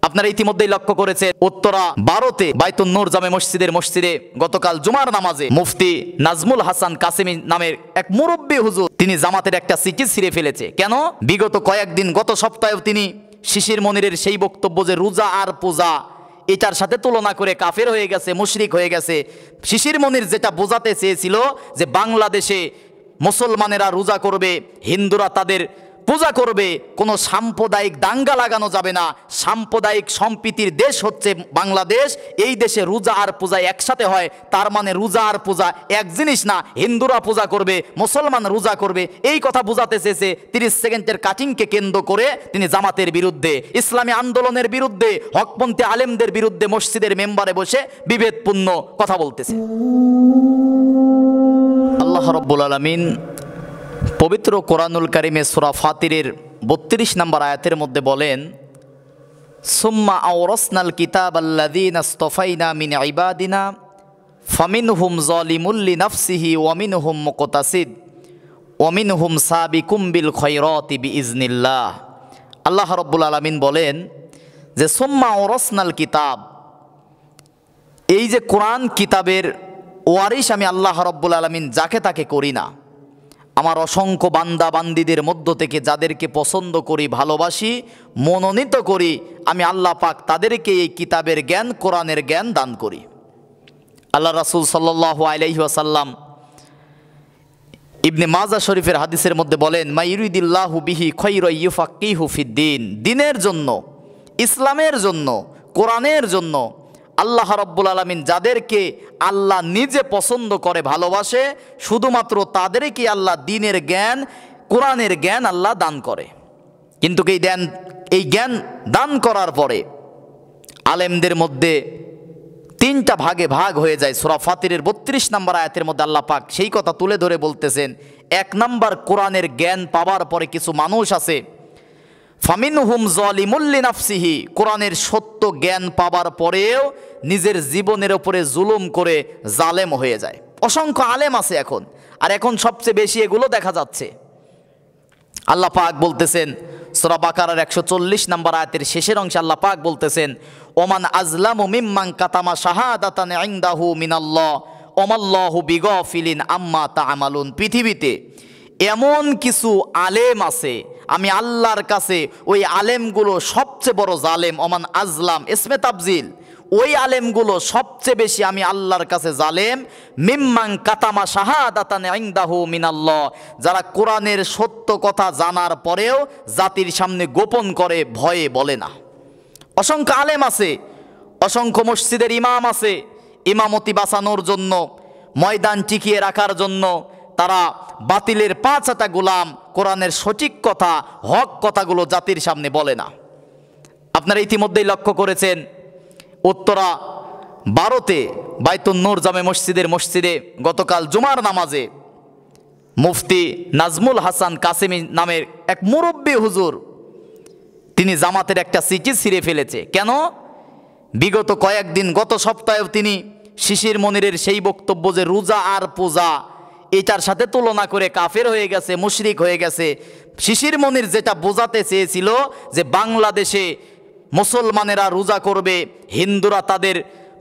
আপনারা ইতিমধ্যেই লক্ষ্য করেছেন উত্তরা 12তে বাইতুন নূর জামে মসজিদে গতকাল জুমার নামাজে মুফতি নাজমুল হাসান কাসেমি নামের এক মুরব্বী হুজুর তিনি জামাতের একটা সিটি ছিঁড়ে ফেলেছে। কেন? বিগত কয়েকদিন গত সপ্তাহেও তিনি শিশির মনিরের সেই বক্তব্য যে রোজা আর পূজা এটার সাথে তুলনা করে কাফের হয়ে গেছে, মুশরিক হয়ে গেছে। শিশির মনির যেটা বোঝাতে চেয়েছিল যে বাংলাদেশে মুসলমানেরা রোজা করবে, হিন্দুরা তাদের পূজা করবে, কোনো সাম্প্রদায়িক দাঙ্গা লাগানো যাবে না। সাম্প্রদায়িক সম্প্রীতির দেশ হচ্ছে বাংলাদেশ। এই দেশে রোজা আর পূজা একসাথে হয়, তার মানে রোজা আর পূজা এক জিনিস না। হিন্দুরা পূজা করবে, মুসলমান রোজা করবে, এই কথা বোঝাতে চেয়েছে। 30 সেকেন্ডের কাটিংকে কেন্দ্র করে তিনি জামাতের বিরুদ্ধে, ইসলামী আন্দোলনের বিরুদ্ধে, হকপন্থী আলেমদের বিরুদ্ধে মসজিদের মেম্বারে বসে বিভেদপূর্ণ কথা বলতেছে। আল্লাহ রাব্বুল আলামিন পবিত্র কোরআনুল কারিমে সূরা ফাতিরের 32 নম্বর আয়াতের মধ্যে বলেন, সুম্মা আওরাসনাল কিতাবাল্লাযীনা ইসতাফাইনা মিন ইবাদিনা ফামিনহুম যালিমুল লিনাফসিহি ওয়া মিনহুম মুকতাসিদ ওয়া মিনহুম সাবিকুম বিল খায়রাতি বিইজনিল্লাহ। আল্লাহ রাব্বুল আলামিন বলেন যে সুম্মা আওরাসনাল কিতাব, এই যে কোরআন কিতাবের ওয়ারিশ আমি আল্লাহ রাব্বুল আলামিন যাকে তাকে করি না। আমার অসংখ্য বান্দা বান্দিদের মধ্য থেকে যাদেরকে পছন্দ করি, ভালোবাসি, মনোনীত করি, আমি আল্লাহ পাক তাদেরকে এই কিতাবের জ্ঞান, কোরআনের জ্ঞান দান করি। আল্লাহ রাসূল সাল্লাল্লাহু আলাইহি ওয়াসাল্লাম ইবনে মাজাহ শরীফের হাদিসের মধ্যে বলেন, মা ইউরিদিল্লাহু বিহি খায়রান ইউফাক্কিহু ফিদ্দিন। দিনের জন্য, ইসলামের জন্য, কোরআনের জন্য আল্লাহ রাব্বুল আলামিন যাদেরকে আল্লাহ নিজে পছন্দ করে, ভালোবাসে, শুধুমাত্র তাদেরকে আল্লাহ দ্বীনের জ্ঞান, কোরআনের জ্ঞান আল্লাহ দান করে। কিন্তু এই জ্ঞান দান করার পরে আলেমদের মধ্যে 3টা ভাগে ভাগ হয়ে যায়। সূরা ফাতিরের 32 নম্বর আয়াতের মধ্যে আল্লাহ পাক সেই কথা তুলে ধরে বলতেছেন, 1 নম্বর কোরআনের জ্ঞান পাওয়ার পরে কিছু মানুষ আছে, ফামিনহুম যালিমুল লিনাফসিহি, কোরআনের সত্য জ্ঞান পাবার পরেও নিজের জীবনের উপরে জুলুম করে জালেম হয়ে যায়। অসংখ্য আলেম আছে এখন, আর এখন সবচেয়ে বেশি এগুলো দেখা যাচ্ছে। আল্লাহ পাক বলতেছেন সূরা বাকারার 140 নম্বর আয়াতের শেষের অংশে আল্লাহ পাক বলতেছেন, ওমান আজলামু মিম্মান কাতামা শাহাদাতান ইনদাহু মিনাল্লাহ ওমাল্লাহু বিগাফিলিন আম্মা তা'মালুন। পৃথিবীতে এমন কিছু আলেম আছে, আমি আল্লাহর কাছে ওই আলেমগুলো সবচেয়ে বড় জালেম। ওমান আজলাম ইসমে তাবজিল, ওই আলেমগুলো সবচেয়ে বেশি আমি আল্লাহর কাছে জালেম। মিম্মান কাতামা শাহাদাতান ইনদাহু মিনাল্লাহ, যারা কোরআনের সত্য কথা জানার পরেও জাতির সামনে গোপন করে, ভয়ে বলে না। অসংখ্য আলেম আছে, অসংখ্য মসজিদের ইমাম আছে, ইমামতি বাঁচানোর জন্য, ময়দান টিকিয়ে রাখার জন্য তারা বাতিলের 5 হাতা গোলাম, কোরআনের সঠিক কথা, হক কথাগুলো জাতির সামনে বলে না। আপনারা ইতিমধ্যেই লক্ষ্য করেছেন উত্তরা 12তে বাইতুন নূর জামে মসজিদে গতকাল জুমার নামাজে মুফতি নাজমুল হাসান কাসেমি নামের এক মুরব্বী হুজুর তিনি জামাতের একটা সিটি ছিঁড়ে ফেলেছে। কেন? বিগত কয়েকদিন গত সপ্তাহেও তিনি শিশির মনিরের সেই বক্তব্য যে রোজা আর পূজা এটার সাথে তুলনা করে কাফের হয়ে গেছে, মুশরিক হয়ে গেছে। শিশির মনির যেটা বোঝাতে চেয়েছিল যে বাংলাদেশে মুসলমানেরা রোজা করবে, হিন্দুরা তাদের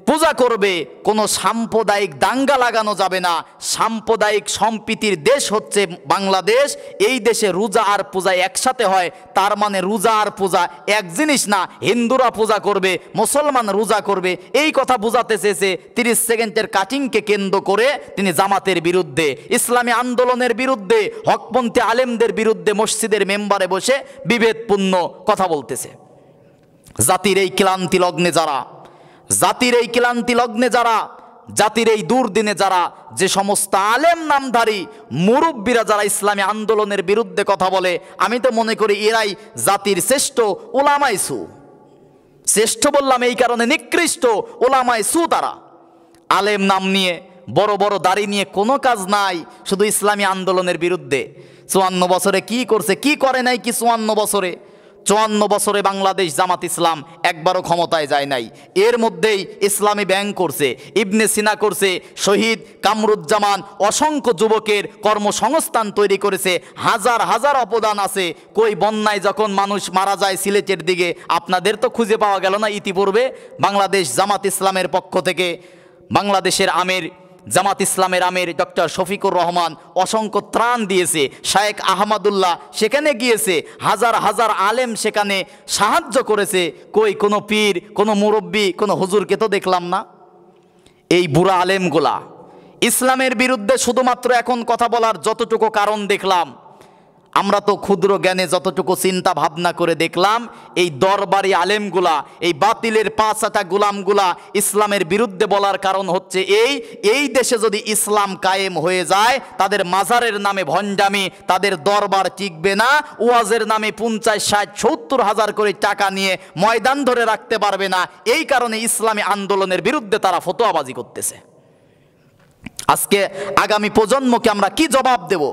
পূজা করবে, কোনো সাম্প্রদায়িক দাঙ্গা লাগানো যাবে না। সাম্প্রদায়িক সম্প্রীতির দেশ হচ্ছে বাংলাদেশ। এই দেশে রোজা আর পূজা একসাথে হয়, তার মানে রোজা আর পূজা এক জিনিস না। হিন্দুরা পূজা করবে, মুসলমান রোজা করবে, এই কথা বোঝাতে চেয়েছে। 30 সেকেন্ডের কাটিংকে কেন্দ্র করে তিনি জামাতের বিরুদ্ধে, ইসলামী আন্দোলনের বিরুদ্ধে, হকপন্থী আলেমদের বিরুদ্ধে মসজিদের মেম্বারে বসে বিভেদপূর্ণ কথা বলতেছে। জাতির এই ক্লান্তি লগ্নে যারা, জাতির এই দুর্দিনে যারা, যে সমস্ত আলেম নামধারী মুরব্বীরা যারা ইসলামী আন্দোলনের বিরুদ্ধে কথা বলে, আমি তো মনে করি এরাই জাতির শ্রেষ্ঠ উলামায়ে সু। শ্রেষ্ঠ বললাম এই কারণে, নিকৃষ্ট উলামায়ে সু তারা। আলেম নাম নিয়ে, বড় বড় দাড়ি নিয়ে কোনো কাজ নাই, শুধু ইসলামী আন্দোলনের বিরুদ্ধে। 54 বছরে কি করছে, কি করে নাই কি 54 বছরে? 54 বছরে বাংলাদেশ জামাত ইসলাম একবারও ক্ষমতায় যায় নাই। এর মধ্যেই ইসলামী ব্যাংক করছে, ইবনে সিনা করছে, শহীদ কামরুজ্জামান অসংখ্য যুবকের কর্মসংস্থান তৈরি করেছে, হাজার হাজার অবদান আছে। কই বন্যায় যখন মানুষ মারা যায় সিলেটের দিকে, আপনাদের তো খুঁজে পাওয়া গেল না। ইতিপূর্বে বাংলাদেশ জামাত ইসলামের পক্ষ থেকে বাংলাদেশের আমির, জামাত ইসলামের আমির ডক্টর শফিকুর রহমান অসংখ্য ত্রাণ দিয়েছে। শায়েখ আহমদুল্লাহ সেখানে গিয়েছে, হাজার হাজার আলেম সেখানে সাহায্য করেছে। কই কোনো পীর, কোনো মুরব্বী, কোনো হুজুরকে তো দেখলাম না। এই বুড়া আলেমগুলা ইসলামের বিরুদ্ধে শুধুমাত্র এখন কথা বলার যতটুকু কারণ দেখলাম, আমরা তো ক্ষুদ্র জ্ঞানে যতটুকু চিন্তা ভাবনা করে দেখলাম, এই দরবারি আলেমগুলা, এই বাতিলের পাঁচাটা গোলামগুলা ইসলামের বিরুদ্ধে বলার কারণ হচ্ছে এই দেশে যদি ইসলাম কায়েম হয়ে যায়, তাদের মাজারের নামে ভণ্ডামি, তাদের দরবার টিকবে না, ওয়াজের নামে 50, 60, 70 হাজার করে টাকা নিয়ে ময়দান ধরে রাখতে পারবে না। এই কারণে ইসলামী আন্দোলনের বিরুদ্ধে তারা ফতোয়াবাজি করতেছে। আজকে আগামী প্রজন্মকে আমরা কি জবাব দেব?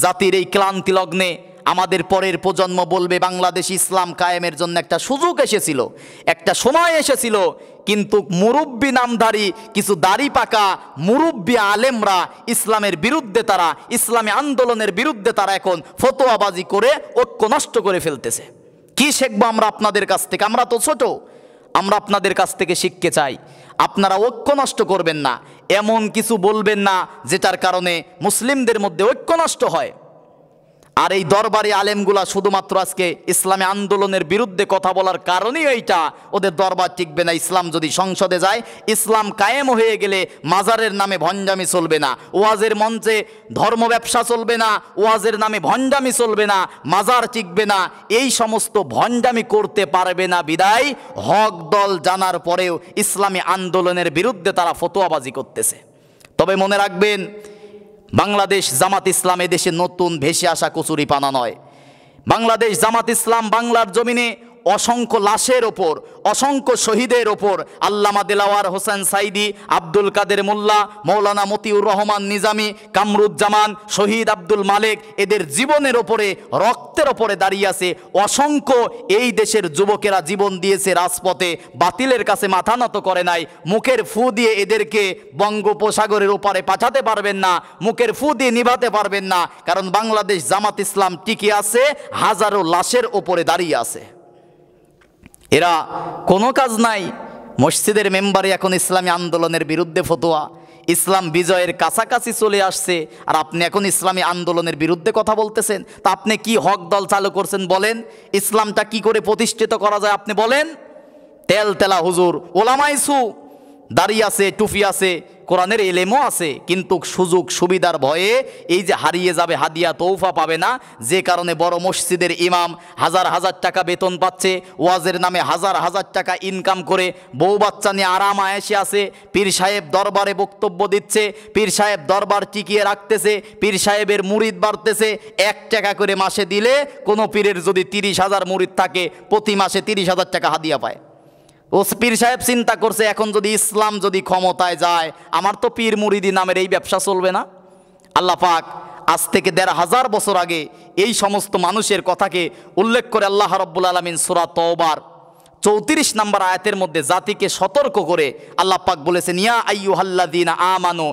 জাতির এই ক্লান্তি লগ্নে আমাদের পরের প্রজন্ম বলবে বাংলাদেশ ইসলাম কায়েমের জন্য একটা সুযোগ এসেছিল, একটা সময় এসেছিল, কিন্তু মুরব্বী নামধারী কিছু দাড়ি পাকা মুরব্বী আলেমরা ইসলামের বিরুদ্ধে, তারা ইসলামী আন্দোলনের বিরুদ্ধে তারা এখন ফতোয়াবাজি করে ঐক্য নষ্ট করে ফেলতেছে। কি শিখবো আমরা আপনাদের কাছ থেকে? আমরা তো ছোট, আমরা আপনাদের কাছ থেকে শিখতে চাই। আপনারা ঐক্য নষ্ট করবেন না, এমন কিছু বলবেন না যেটার কারণে মুসলিমদের মধ্যে ঐক্য নষ্ট হয়। আর এই দরবারি আলেমগুলা শুধুমাত্র আজকে ইসলামী আন্দোলনের বিরুদ্ধে কথা বলার কারণেই এইটা, ওদের দরবার টিকবে না। ইসলাম যদি সংসদে যায়, ইসলাম কায়েম হয়ে গেলে মাজারের নামে ভণ্ডামি চলবে না, ওয়াজের মঞ্চে ধর্ম ব্যবসা চলবে না, ওয়াজের নামে ভণ্ডামি চলবে না, মাজার টিকবে না। এই সমস্ত ভণ্ডামি করতে পারবে না বিদায় হক দল জানার পরেও ইসলামী আন্দোলনের বিরুদ্ধে তারা ফতোয়াবাজি করতেছে। তবে মনে রাখবেন, বাংলাদেশ জামাত ইসলাম এদেশে নতুন ভেসে আসা কচুরি পানা নয়। বাংলাদেশ জামাত ইসলাম বাংলার জমিনে অসংখ্য লাশের ওপর, অসংখ্য শহীদের ওপর, আল্লামা দেলাওয়ার হোসেন সাইদি, আব্দুল কাদের মোল্লা, মৌলানা মতিউর রহমান নিজামী, কামরুজ্জামান, শহীদ আব্দুল মালেক, এদের জীবনের ওপরে, রক্তের ওপরে দাঁড়িয়ে আছে। অসংখ্য এই দেশের যুবকেরা জীবন দিয়েছে রাজপথে, বাতিলের কাছে মাথা নত করে নাই। মুখের ফু দিয়ে এদেরকে বঙ্গোপসাগরের ওপারে পাঠাতে পারবেন না, মুখের ফু দিয়ে নিভাতে পারবেন না, কারণ বাংলাদেশ জামাত ইসলাম টিকে আছে, হাজারো লাশের ওপরে দাঁড়িয়ে আছে। এরা কোনো কাজ নাই, মসজিদের মেম্বারে এখন ইসলামী আন্দোলনের বিরুদ্ধে ফতোয়া। ইসলাম বিজয়ের কাছাকাছি চলে আসছে, আর আপনি এখন ইসলামী আন্দোলনের বিরুদ্ধে কথা বলতেছেন। তা আপনি কি হক দল চালু করছেন বলেন? ইসলামটা কি করে প্রতিষ্ঠিত করা যায় আপনি বলেন? তেল তেলা হুজুর, ওলামাইসু দাঁড়িয়ে আছে, টুপি আছে, কোরআনের এলেমও আছে, কিন্তু সুযোগ সুবিধার ভয়ে এই যে হারিয়ে যাবে, হাদিয়া তৌফা পাবে না, যে কারণে বড় মসজিদের ইমাম হাজার হাজার টাকা বেতন পাচ্ছে, ওয়াজের নামে হাজার হাজার টাকা ইনকাম করে বউ বাচ্চা নিয়ে আরাম আয়েশে আছে, পীর সাহেব দরবারে বক্তব্য দিচ্ছে, পীর সাহেব দরবার টিকিয়ে রাখতেছে, পীর সাহেবের মুরিদ বাড়তেছে। 1 টাকা করে মাসে দিলে কোনো পীরের যদি 30,000 মুরিদ থাকে, প্রতি মাসে 30,000 টাকা হাদিয়া পায়। ও পীর সাহেব চিন্তা করছে, এখন যদি ইসলাম যদি ক্ষমতায় যায়, আমার তো পীর মুরিদি নামের এই ব্যবসা চলবে না। আল্লাহ পাক আজ থেকে 1,500 বছর আগে এই সমস্ত মানুষের কথাকে উল্লেখ করে আল্লাহ রাব্বুল আলামিন সূরা তওবার 34 নম্বর আয়াতের মধ্যে জাতিকে সতর্ক করে আল্লাহ পাক বলেছেন, ইয়া আইয়ুহাল্লাযীনা আমানু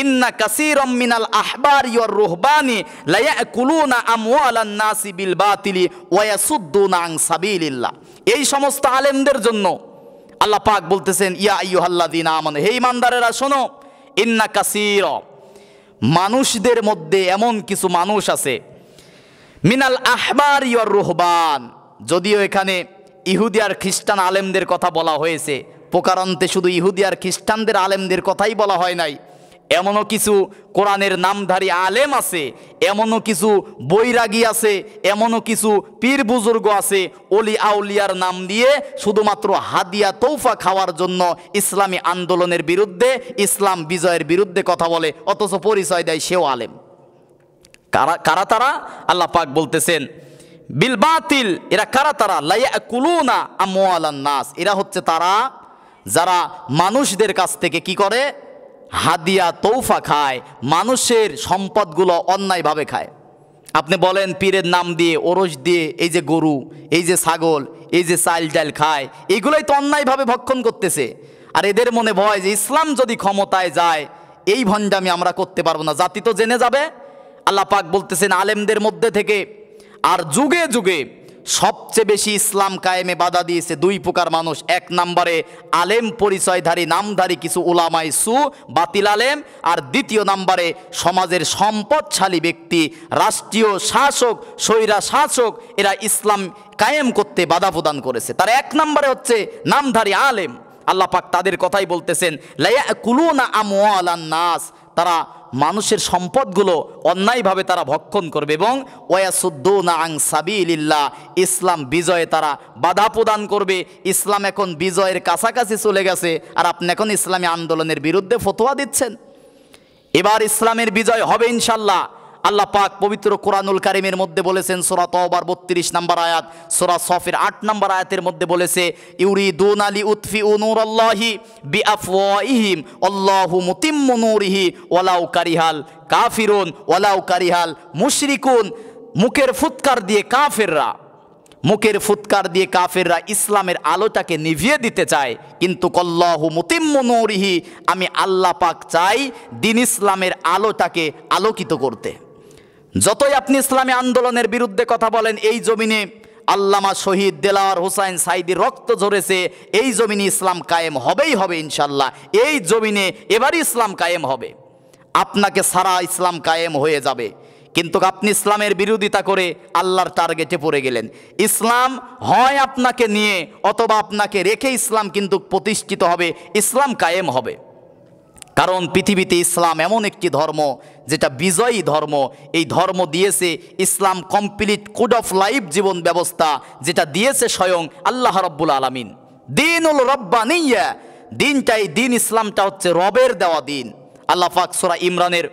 ইন্না কাসীরাম মিনাল আহবারি ওয়ার রুহবানি লা ইয়াকুলুনা আমওয়ালান নাসি বিল বাতিলি ওয়া ইয়াসুদ্দুনা আন সাবিলিল্লাহ। এই সমস্ত আলেমদের জন্য আল্লাহ পাক বলতেছেন, ইয়া আইয়ুহাল্লাযীনা আমানু, হে ঈমানদারেরা শোনো, ইন্না কাসীরা, মানুষদের মধ্যে এমন কিছু মানুষ আছে, মিনাল আহবারি ওয়ার রুহবান, যদিও এখানে ইহুদি আর খ্রিস্টান আলেমদের কথা বলা হয়েছে, প্রকারান্তে শুধু ইহুদি আর খ্রিস্টানদের আলেমদের কথাই বলা হয় নাই। এমনও কিছু কোরআনের নামধারী আলেম আছে, এমনও কিছু বৈরাগী আছে, এমনও কিছু পীর বুজুর্গ আছে, অলি আউলিয়ার নাম দিয়ে শুধুমাত্র হাদিয়া তৌফা খাওয়ার জন্য ইসলামী আন্দোলনের বিরুদ্ধে, ইসলাম বিজয়ের বিরুদ্ধে কথা বলে, অথচ পরিচয় দেয় সেও আলেম। কারা তারা? আল্লাহ পাক বলতেছেন বিল বাতিল, এরা কারা তারা? লা ইয়াকুলুনা আমওয়ালান নাস, এরা হচ্ছে তারা যারা মানুষদের কাছ থেকে কি করে? হাদিয়া তৌফা খায়, মানুষের সম্পদগুলো অন্যায়ভাবে খায়। আপনি বলেন পীরের নাম দিয়ে, ওরস দিয়ে, এই যে গরু, এই যে ছাগল, এই যে চাল ডাল খায়, এগুলোই তো অন্যায়ভাবে ভক্ষণ করতেছে। আর এদের মনে ভয় যে ইসলাম যদি ক্ষমতায় যায় এই ভণ্ডামি আমরা করতে পারবো না, জাতি তো জেনে যাবে। আল্লাহ পাক বলতেছেন আলেমদের মধ্যে থেকে আর যুগে যুগে সবচেয়ে বেশি ইসলাম কায়েমে বাধা দিয়েছে দুই প্রকার মানুষ। এক নম্বরে আলেম পরিচয়ধারী নামধারী কিছু উলামাই সু বাতিল আলেম, আর দ্বিতীয় নম্বরে সমাজের সম্পদশালী ব্যক্তি, রাষ্ট্রীয় শাসক, স্বৈরা শাসক, এরা ইসলাম কায়েম করতে বাধা প্রদান করেছে। তার এক নম্বরে হচ্ছে নামধারী আলেম। আল্লাহ পাক তাদের কথাই বলতেছেন লায়াকুলুনা আমওয়ালান নাস, তারা মানুষের সম্পদগুলো অন্যায়ভাবে তারা ভক্ষণ করবে, এবং ওয়াসুদ্দুনা আন সাবিলিল্লাহ, ইসলাম বিজয়ে তারা বাধা প্রদান করবে। ইসলাম এখন বিজয়ের কাছাকাছি চলে গেছে, আর আপনি এখন ইসলামী আন্দোলনের বিরুদ্ধে ফতোয়া দিচ্ছেন। এবার ইসলামের বিজয় হবে ইনশাল্লাহ। আল্লাহ পাক পবিত্র কোরআনুল কারীমের মধ্যে বলেছেন, সূরা তওবার 32 নম্বর আয়াত, সূরা সফের 8 নম্বর আয়াতের মধ্যে বলেছে ইউরিদুনা লিউতফিউ নূরাল্লাহি বিআফওয়াহিহিম আল্লাহু মুতিম্মু নূরিহি ওয়ালাউ কারিহাল কাফিরুন ওয়ালাউ কারিহাল মুশরিকুন। মুখের ফুৎকার দিয়ে কাফেররা ইসলামের আলোটাকে নিভিয়ে দিতে চায়, কিন্তু আল্লাহু মুতিম্মু নূরিহি, আমি আল্লাহ পাক চাই দ্বীন ইসলামের আলোটাকে আলোকিত করতে। যতই আপনি ইসলামী আন্দোলনের বিরুদ্ধে কথা বলেন, এই জমিনে আল্লামা শহীদ দেলাওয়ার হোসাইন সাঈদীর রক্ত ঝরেছে, এই জমিনে ইসলাম কায়েম হবেই হবে ইনশাল্লাহ। এই জমিনে এবারই ইসলাম কায়েম হবে, আপনাকে সারা ইসলাম কায়েম হয়ে যাবে। কিন্তু আপনি ইসলামের বিরোধিতা করে আল্লাহর টার্গেটে পড়ে গেলেন। ইসলাম হয় আপনাকে নিয়ে অথবা আপনাকে রেখে ইসলাম কিন্তু প্রতিষ্ঠিত হবে, ইসলাম কায়েম হবে। কারণ পৃথিবীতে ইসলাম এমন একটি ধর্ম যেটা বিজয়ী ধর্ম। এই ধর্ম দিয়েছে ইসলাম কমপ্লিট কোড অফ লাইফ, জীবন ব্যবস্থা, যেটা দিয়েছে স্বয়ং আল্লাহ রাব্বুল আলামিন। দীনুল রব্বানিয়্যা, দিনটাই দিন, ইসলামটা হচ্ছে রবের দেওয়া দিন। আল্লাহ পাক সূরা ইমরানের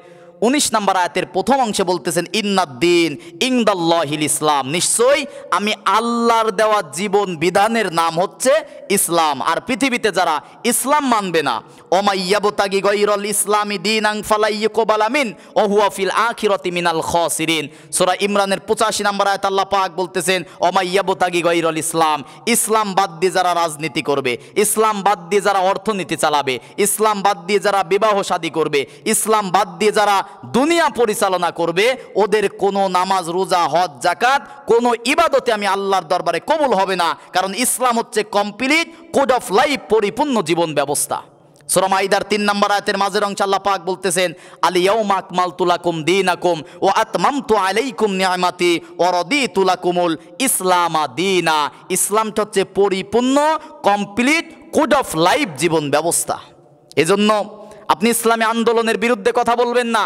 19 নম্বর আয়াতের প্রথম অংশে বলতেছেন ইন্নাদ্দীন ইনদাল্লাহিল ইসলাম, নিশ্চয়ই আমি আল্লাহর দেওয়া জীবন বিধানের নাম হচ্ছে ইসলাম। আর পৃথিবীতে যারা ইসলাম মানবে না, ওমাইয়াবতাগি গায়রাল ইসলামি দীনান ফালাইয়ুকবালা মিন ওয়া হুয়া ফিল আখিরাতি মিনাল খাসিরিন। সূরা ইমরানের 85 নম্বর আয়াত আল্লাহ পাক বলতেছেন ওমাইয়াবতাগি গায়রাল ইসলাম, ইসলাম বাদ দিয়ে যারা রাজনীতি করবে, ইসলাম বাদ দিয়ে যারা অর্থনীতি চালাবে, ইসলাম বাদ দিয়ে যারা বিবাহ শাদী করবে, ইসলাম বাদ দিয়ে যারা দুনিয়া পরিচালনা করবে, ওদের কোনো নামাজ, রোজা, হজ, যাকাত, কোনো ইবাদতে আমি আল্লাহর দরবারে কবুল হবে না। কারণ ইসলাম হচ্ছে কমপ্লিট কোড অফ লাইফ, পরিপূর্ণ জীবন ব্যবস্থা। সূরা মাইদার 3 নম্বর আয়াতের মাঝের অংশে আল্লাহ পাক বলতেছেন আল ইয়াউমা আকমালতু লাকুম দীনাকুম ওয়া আতমামতু আলাইকুম নিআমাতি ওয়া রাদিতু লাকুমুল ইসলামা দীনা। ইসলামটা হচ্ছে পরিপূর্ণ কমপ্লিট কোড অফ লাইফ, জীবন ব্যবস্থা। এজন্য আপনি ইসলামী আন্দোলনের বিরুদ্ধে কথা বলবেন না।